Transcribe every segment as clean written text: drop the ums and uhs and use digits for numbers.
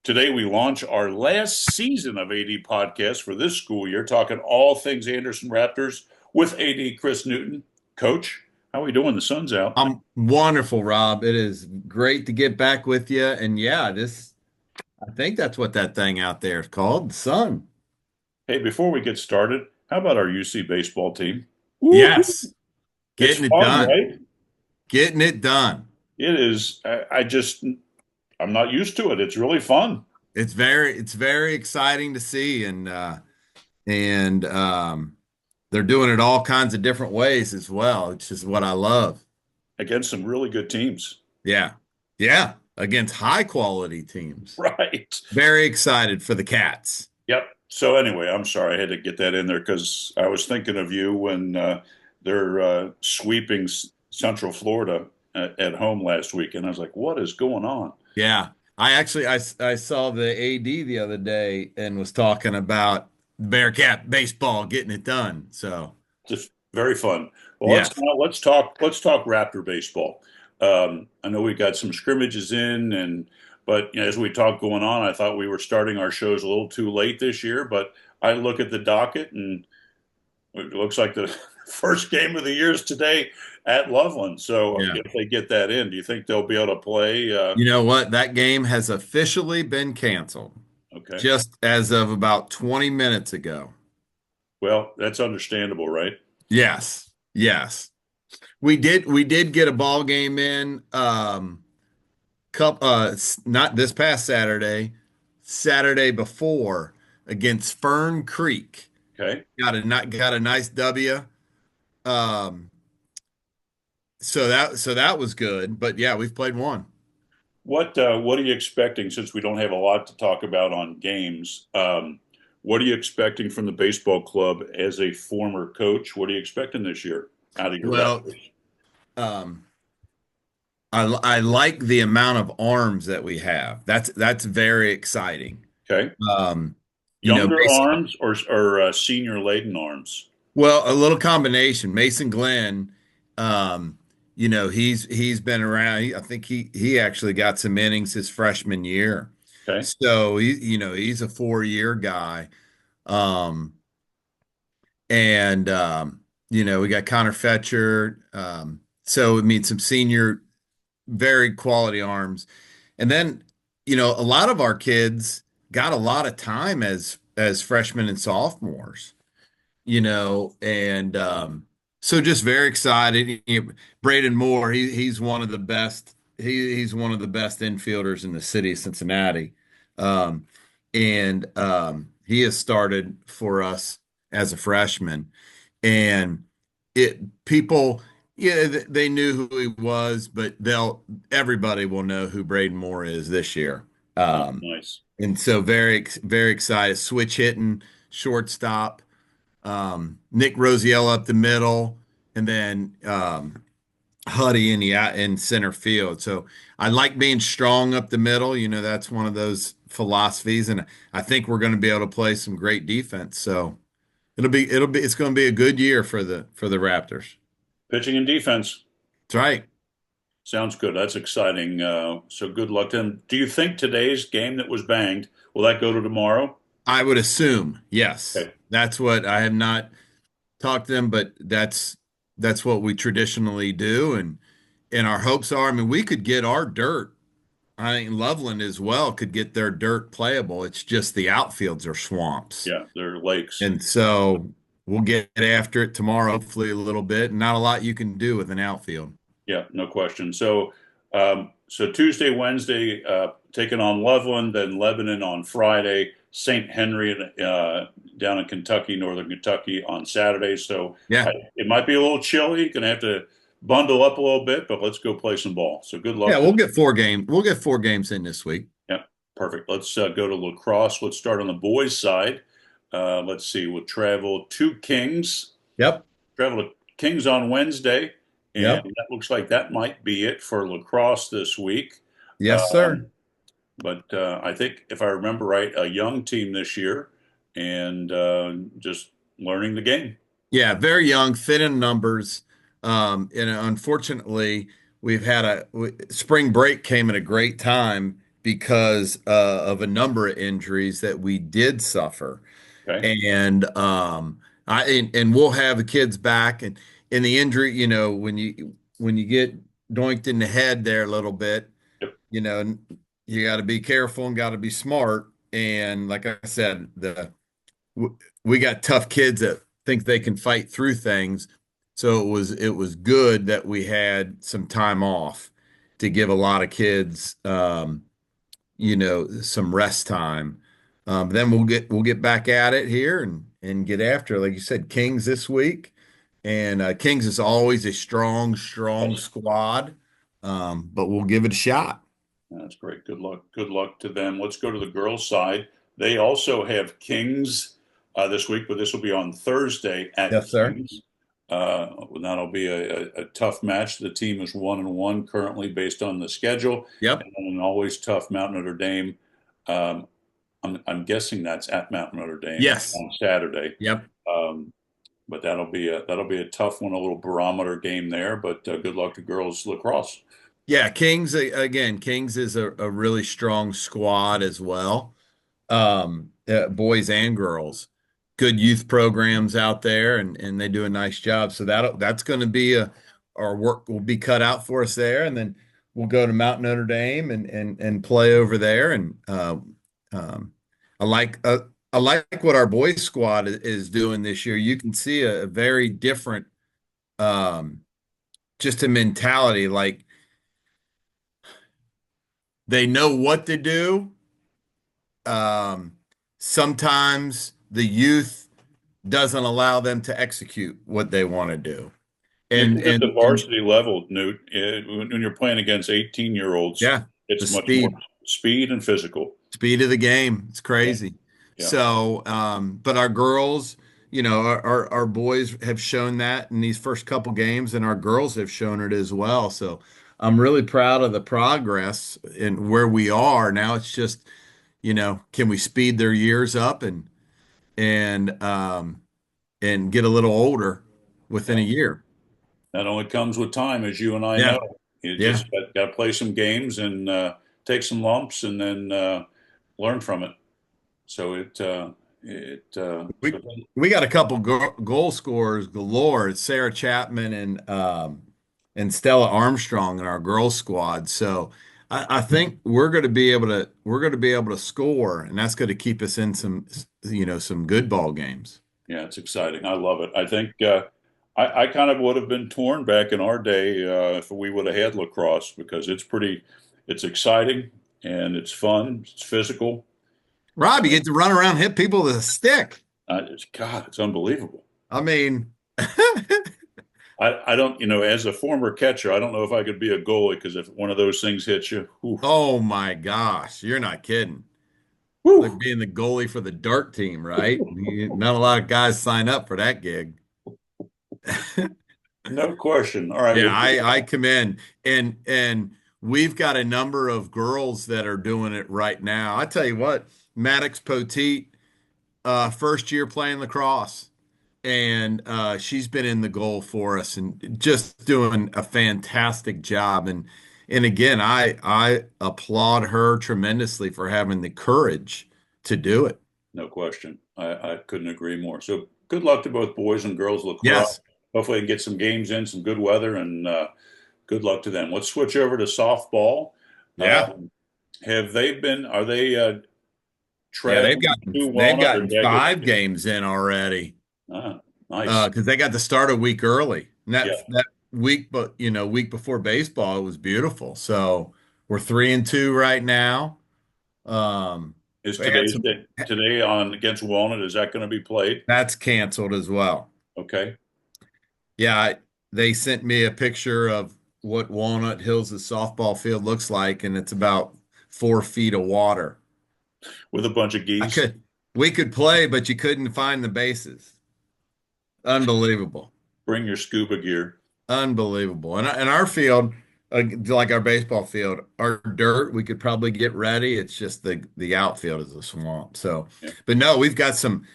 Today, we launch our last season of AD Podcast for this school year, talking all things Anderson Raptors with AD Chris Newton. Coach, how are we doing? The sun's out. I'm wonderful, Rob. It is great to get back with you. And yeah, I think that's what that thing out there is called, the sun. Hey, before we get started, how about our UC baseball team? Woo! Yes, It's getting it fun, done. right? Getting it done. It is. I'm not used to it. It's really fun. It's very exciting to see and they're doing it all kinds of different ways as well, which is what I love. Against some really good teams. Yeah. Yeah, against high quality teams. Right. Very excited for the Cats. Yep. So anyway, I'm sorry I had to get that in there because I was thinking of you when they're sweeping Central Florida at home last week, and I was like, "What is going on?" Yeah. I saw the AD the other day and was talking about Bearcat baseball getting it done. So Just very fun. Well, yeah. let's talk Raptor baseball. I know we got some scrimmages in, but as we talk going on, I thought we were starting our shows a little too late this year. But I look at the docket, and it looks like the first game of the year is today at Loveland. So Yeah. if they get that in, do you think they'll be able to play? You know what? That game has officially been canceled Okay. just as of about 20 minutes ago. Well, that's understandable, right? Yes. Yes. We did get a ball game in not this past Saturday, Saturday before against Fern Creek. Okay. Got a nice W. Um, so that was good. But yeah, we've played one. What are you expecting since we don't have a lot to talk about on games? What are you expecting from the baseball club as a former coach? What are you expecting this year out of your Well, Raptors? um, I like the amount of arms that we have. That's very exciting. Okay. Um, Younger Mason, arms or senior laden arms? well, a little combination. Mason Glenn, um, he's been around. I think he actually got some innings his freshman year. Okay. So he's a 4-year guy. Um, and we got Connor Fetcher. So I mean some senior very quality arms. And then, a lot of our kids got a lot of time as freshmen and sophomores, and so just very excited. Braden Moore, he's one of the best. He's one of the best infielders in the city of Cincinnati. And he has started for us as a freshman. And people, yeah, they knew who he was, but everybody will know who Braden Moore is this year. Oh, Um, nice. and so very excited. Switch hitting, shortstop, Nick Rosiello up the middle, and then Huddy in center field. So I like being strong up the middle. That's one of those philosophies, and I think we're going to be able to play some great defense. So it's going to be a good year for the Raptors. Pitching and defense. That's right. Sounds good. That's exciting. So good luck to them. Do you think today's game that was banged, will that go to tomorrow? I would assume, yes. Okay. That's what I have not talked to them, but that's what we traditionally do, and our hopes are. I mean, we could get our dirt. I think Loveland as well could get their dirt playable. It's just the outfields are swamps, Yeah, they're lakes. and so we'll get after it tomorrow, hopefully a little bit. Not a lot you can do with an outfield. Yeah, no question. So Tuesday, Wednesday, taking on Loveland, then Lebanon on Friday, St. Henry down in Kentucky, Northern Kentucky on Saturday. So Yeah, it might be a little chilly. Gonna have to bundle up a little bit, but let's go play some ball. So good yeah, luck. we'll get 4 games in this week. Yeah, perfect. Let's go to lacrosse. Let's start on the boys' side. Let's see. We'll travel to Kings. Yep, Travel to Kings on Wednesday, and yep, that looks like that might be it for lacrosse this week. yes, sir. Um, but I think, if I remember right, a young team this year and just learning the game. Yeah, very young, fit in numbers. And unfortunately, we've had spring break came at a great time because of a number of injuries that we did suffer. Okay. And we'll have the kids back and in the injury, when you get doinked in the head there a little bit, Yep. you know, you got to be careful and got to be smart. And like I said, we got tough kids that think they can fight through things. So it was good that we had some time off to give a lot of kids some rest time. Then we'll get back at it here and get after it. Like you said, Kings this week, and Kings is always a strong, strong Yes. squad. But we'll give it a shot. That's great. Good luck. Good luck to them. Let's go to the girls' side. They also have Kings this week, but this will be on Thursday at Yes, sir. Kings. That'll be a tough match. The team is 1-1 currently based on the schedule, Yep. and an always tough Mount Notre Dame. Um, I'm guessing that's at Mount Notre Dame Yes. on Saturday. Yep. Um, but that'll be a tough one, a little barometer game there. But good luck to girls lacrosse. Yeah. Kings again. Kings is a really strong squad as well. Boys and girls. Good youth programs out there, and they do a nice job. So that's going to be our work will be cut out for us there, and then we'll go to Mount Notre Dame and play over there. And um, I like uh, I like what our boys squad is doing this year. You can see a very different, um, just a mentality. Like they know what to do. Um, Sometimes the youth doesn't allow them to execute what they want to do. And Because at the and varsity level, Newt, when you're playing against 18-year-olds, yeah, the it's much more speed speed and physical. speed of the game. It's Yeah, crazy. yeah, So, but our girls, our boys have shown that in these first couple games, and our girls have shown it as well. So I'm really proud of the progress and where we are. Now it's just, can we speed their years up and and get a little older within yeah. a year. That only comes with time, as you and I know. Yeah, You yeah. just got to play some games and take some lumps, and then learn from it. So We we got a couple goal scorers galore. It's Sarah Chapman and Stella Armstrong in our girls squad. So I think we're going to be able to score, and that's going to keep us in some good ball games. yeah, it's exciting. I love it. I think I kind of would have been torn back in our day if we would have had lacrosse because it's exciting and it's fun. It's physical. Rob, you get to run around and hit people with a stick. God, it's unbelievable. I mean, I don't, as a former catcher, I don't know if I could be a goalie because if one of those things hits you, whew, oh my gosh, you're not kidding. Like whew, being the goalie for the dart team, right? Not a lot of guys sign up for that gig. no question. All right, Yeah, well, I commend. And we've got a number of girls that are doing it right now. I tell you what, Maddox Poteet, first year playing lacrosse, and she's been in the goal for us and just doing a fantastic job. And again, I applaud her tremendously for having the courage to do it. no question. I couldn't agree more. So good luck to both boys and girls lacrosse. Yes. Hopefully, they can get some games in, some good weather, and good luck to them. Let's switch over to softball. Yeah. Um, are they Yeah, they've traveling gotten to they've Walnut or gotten Daggett? 5 games in already. Ah, nice. Because they got to start a week early. And Yeah. that week, but week before baseball, it was beautiful. So we're 3-2 right now. Um, Is we had today on against Walnut? Is that going to be played? that's canceled as well. Okay. Yeah, they sent me a picture of what Walnut Hills' softball field looks like, and it's about 4 feet of water. With a bunch of I geese. could, we could play, but you couldn't find the bases. Unbelievable. Bring your scuba gear. Unbelievable. And our field, like our baseball field, our dirt, we could probably get ready. It's just the outfield is a swamp. So, Yeah. but no, we've had some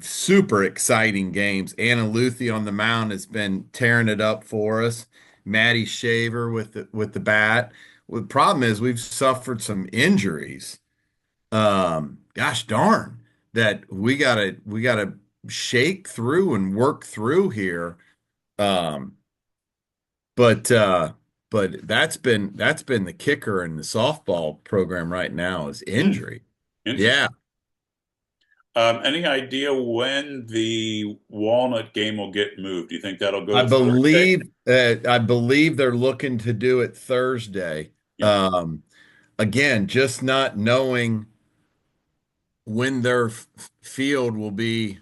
super exciting games. Anna Luthi on the mound has been tearing it up for us. Matty Shaver with the bat. Well, the problem is we've suffered some injuries. Gosh darn, that we gotta shake through and work through here. Um, but uh, but that's been the kicker in the softball program right now is Hmm, injury. interesting. Yeah, Any idea when the Walnut game will get moved? Do you think that'll go I to Thursday? believe I believe they're looking to do it Thursday. Yeah. Again, just not knowing when their field will be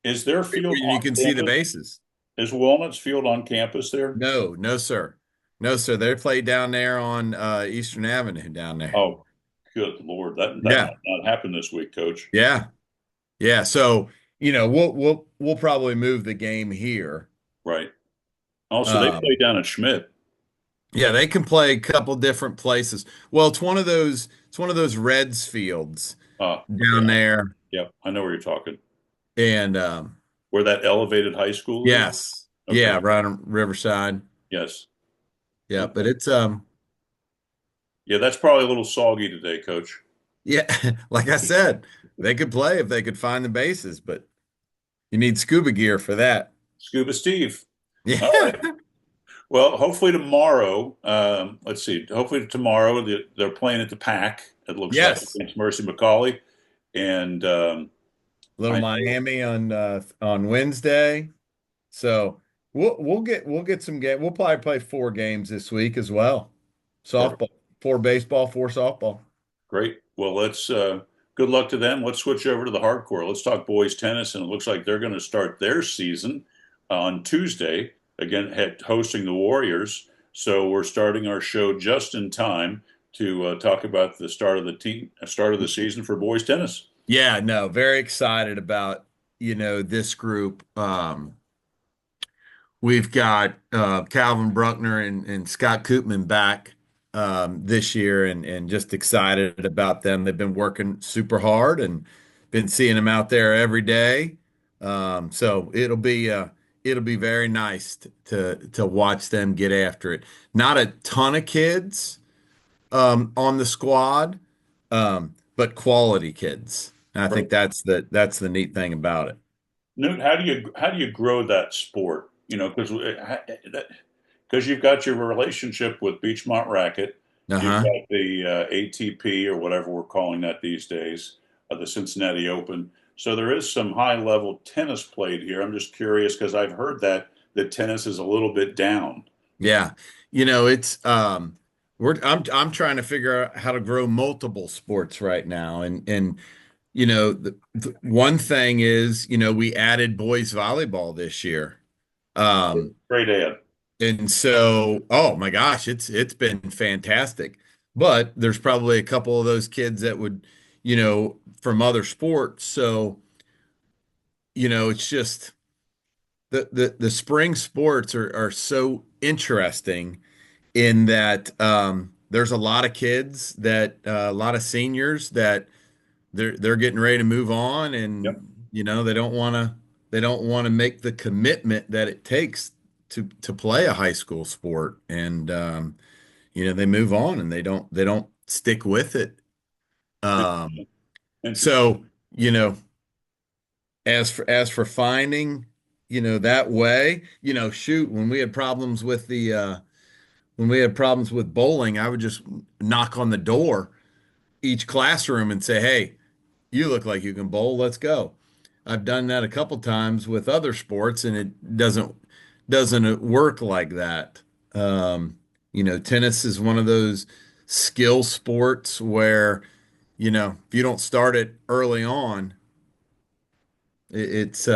Is their where field you on can see the campus? bases. Is Walnut's field on campus there? No, no, sir. No, sir. They play down there on Eastern Avenue down there. Oh, good Lord. That Yeah. might not happen this week, Coach. Yeah. Yeah. So, we'll probably move the game here. Right. Oh, so they play Um, down at Schmidt. yeah, they can play a couple different places. Well, it's one of those Reds fields Yeah. down there. Yeah. I know where you're talking. And Where that elevated high school is? yes. Okay. Yeah, right on Riverside. Yes. Yeah, but Okay. it's Yeah, that's probably a little soggy today, Coach. yeah, like I said, they could play if they could find the bases, but you need scuba gear for that. Scuba Steve. All Yeah. right. Well, hopefully tomorrow, let's see, hopefully tomorrow they're playing at the Pack, it looks like, Yes. against Mercy McCauley. And Little I know, Miami on Wednesday. So we'll get some game. We'll probably play 4 games this week as well. perfect. Softball, 4 baseball, 4 softball. Great. Well, good luck to them. Let's switch over to the hardcore. Let's talk boys tennis. And it looks like they're going to start their season on Tuesday, again, hosting the Warriors. So we're starting our show just in time to talk about the start of the season for boys tennis. Yeah, no, very excited about, this group. We've got Calvin Bruckner and Scott Koopman back this year, and just excited about them. They've been working super hard and been seeing them out there every day. So it'll be very nice to watch them get after it. Not a ton of kids on the squad, but quality kids. And I think Right. that's the neat thing about it. Newt, how do you grow that sport? Because you've got your relationship with Beachmont Racket, you've Uh-huh. got the ATP or whatever we're calling that these days, the Cincinnati Open. So there is some high level tennis played here. I'm just curious because I've heard that tennis is a little bit down. Yeah. It's I'm trying to figure out how to grow multiple sports right now. And the one thing is, we added boys volleyball this year. Um Great ad. and so, oh my gosh, it's been fantastic. But there's probably a couple of those kids that would, from other sports. So, it's just the spring sports are so interesting in that there's a lot of kids a lot of seniors that they're getting ready to move on, Yep. and they don't want to make the commitment that it takes to play a high school sport, and they move on and they don't stick with it. Um, Interesting. so you know as for finding that way, shoot, when we had problems with bowling, I would just knock on the door each classroom and say, "Hey, you look like you can bowl. Let's go." I've done that a couple times with other sports, and it doesn't work like that. Tennis is one of those skill sports where, if you don't start it early on, it's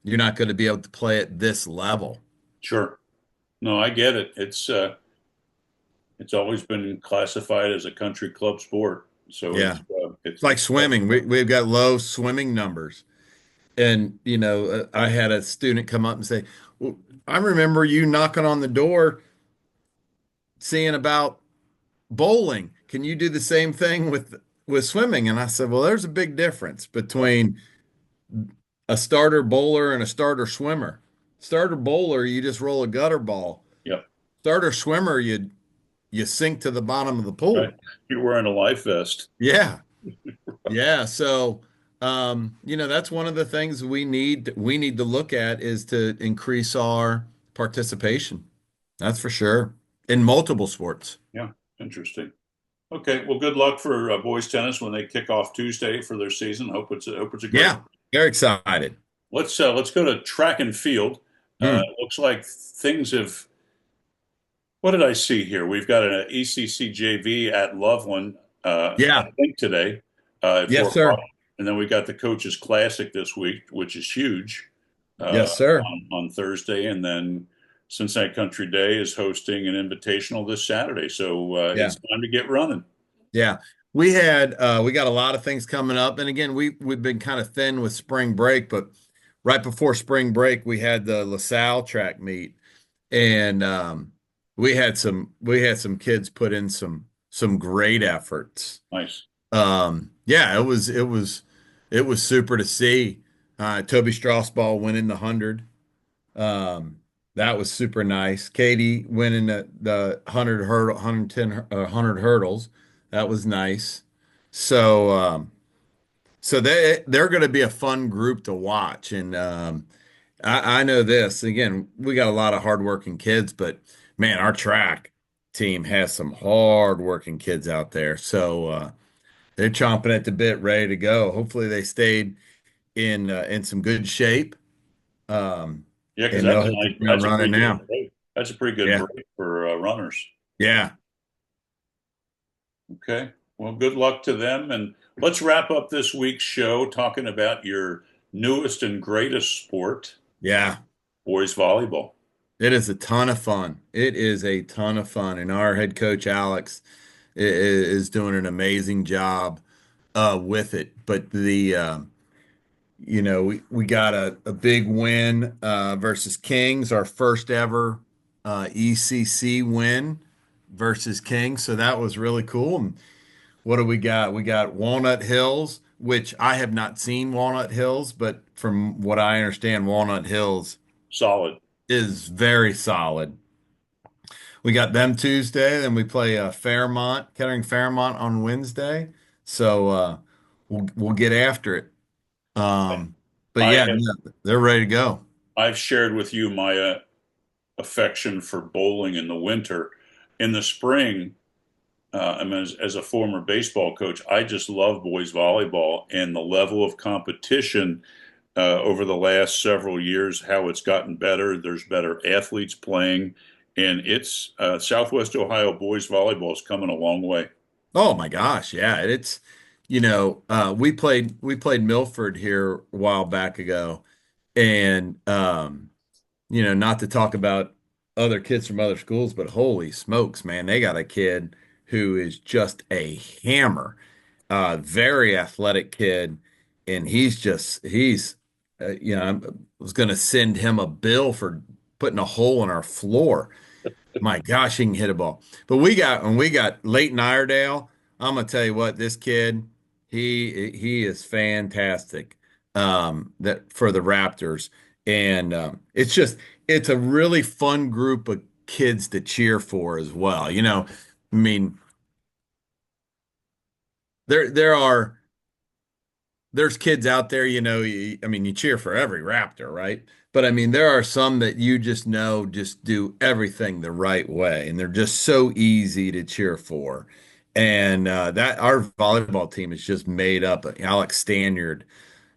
you're not going to be able to play at this level. Sure. No, I get it. It's always been classified as a country club sport. So Yeah. It's like it's tough. swimming. We've got low swimming numbers. And, I had a student come up and say, "Well, I remember you knocking on the door seeing about bowling. Can you do the same thing with swimming?" And I said, "Well, there's a big difference between a starter bowler and a starter swimmer. Starter bowler, you just roll a gutter ball. Yep. Starter swimmer, you sink to the bottom of the Right. pool. You're wearing a life vest. Yeah. Yeah. So, that's one of the things we need to look at is to increase our participation. That's for sure. In multiple sports. Yeah. Interesting. Okay. Well, good luck for boys tennis when they kick off Tuesday for their season. Hope it's a great. Yeah. Very excited. Let's go to track and field. Hmm. Looks like things have. What did I see here? We've got an ECC JV at Loveland, I Yeah. think today, at Yes, 4 o'clock, sir. and then we got the Coaches Classic this week, which is huge, Yes, sir. on Thursday, and then Cincinnati Country Day is hosting an invitational this Saturday. So Yeah. it's time to get running. Yeah. We got a lot of things coming up. And again, we've been kind of thin with spring break, but right before spring break, we had the LaSalle track meet. And we had some kids put in some great efforts. Nice. Yeah, it was super to see. Toby Strasball winning the 100. That was super nice. Katie winning the 100 hurdle, 110, 100 hurdles. That was nice. So they're going to be a fun group to watch. And I know this. Again, we got a lot of hardworking kids, but man, our track team has some hardworking kids out there. So they're chomping at the bit, ready to go. Hopefully, they stayed in some good shape, um, Yeah, because and they'll hit the ground that's a running pretty good now. break. That's a pretty good Yeah, break for runners. yeah, Okay. Well, good luck to them. And let's wrap up this week's show talking about your newest and greatest sport, yeah. boys volleyball. It is a ton of fun. It is a ton of fun, and our head coach Alex is doing an amazing job with it. But we got a big win versus Kings, our first ever ECC win versus Kings. So that was really cool. And what do we got? We got Walnut Hills, which I have not seen Walnut Hills, but from what I understand, Walnut Hills Solid. is very solid. We got them Tuesday, then we play Fairmont, Kettering Fairmont on Wednesday. So we'll get after it. Um, but I yeah, have no, they're ready to go. I've shared with you my affection for bowling in the winter. In the spring, I mean, as a former baseball coach, I just love boys volleyball and the level of competition over the last several years, how it's gotten better. There's better athletes playing, and it's Southwest Ohio boys volleyball is coming a long way. Oh my gosh, yeah, we played Milford here a while back ago, and not to talk about other kids from other schools, but holy smokes, man, they got a kid who is just a hammer. Very athletic kid, and I was going to send him a bill for putting a hole in our floor. My gosh, he can hit a ball. But when we got Leighton Iredale, I'm gonna tell you what, this kid, he is fantastic. That for the Raptors, and it's a really fun group of kids to cheer for as well. I mean, there are there's kids out there, I mean, you cheer for every Raptor, right? But I mean, there are some that you just know just do everything the right way, and they're just so easy to cheer for. And that our volleyball team is just made up. Alex Stanyard,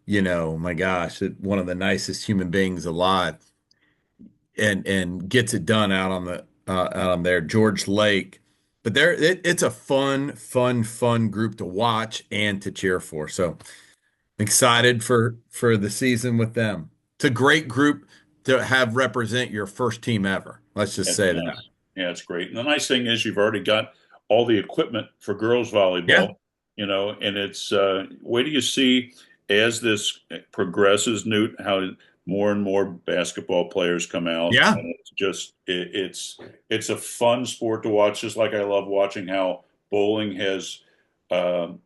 my gosh, one of the nicest human beings alive, and gets it done out on there. George Lake, but it's a fun, fun, fun group to watch and to cheer for. So excited for the season with them. It's a great group to have represent your first team ever. Let's just It's say that. nice. Yeah, it's great. And the nice thing is you've already got all the equipment for girls Yeah. volleyball, and it's wait do you see as this progresses, Newt, how more and more basketball players come out, Yeah. and it's a fun sport to watch, just like I love watching how bowling has um,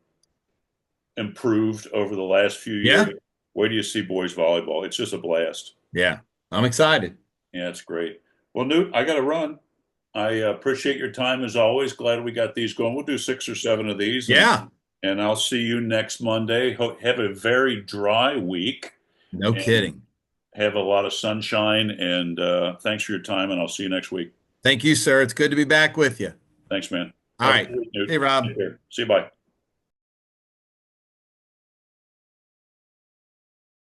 improved over the last few years. Yeah. Where do you see boys volleyball? It's just a blast. Yeah. I'm excited. Yeah, it's great. Well, Newt, I got to run. I appreciate your time as always. Glad we got these going. We'll do 6 or 7 of these, Yeah, and I'll see you next Monday. Have a very dry week no and kidding. have a lot of sunshine. And thanks for your time, and I'll see you next week. Thank you, sir. It's good to be back with you. Thanks, man. All Have a right. good week, Newt. Hey, Rob. Take care. See you. Bye.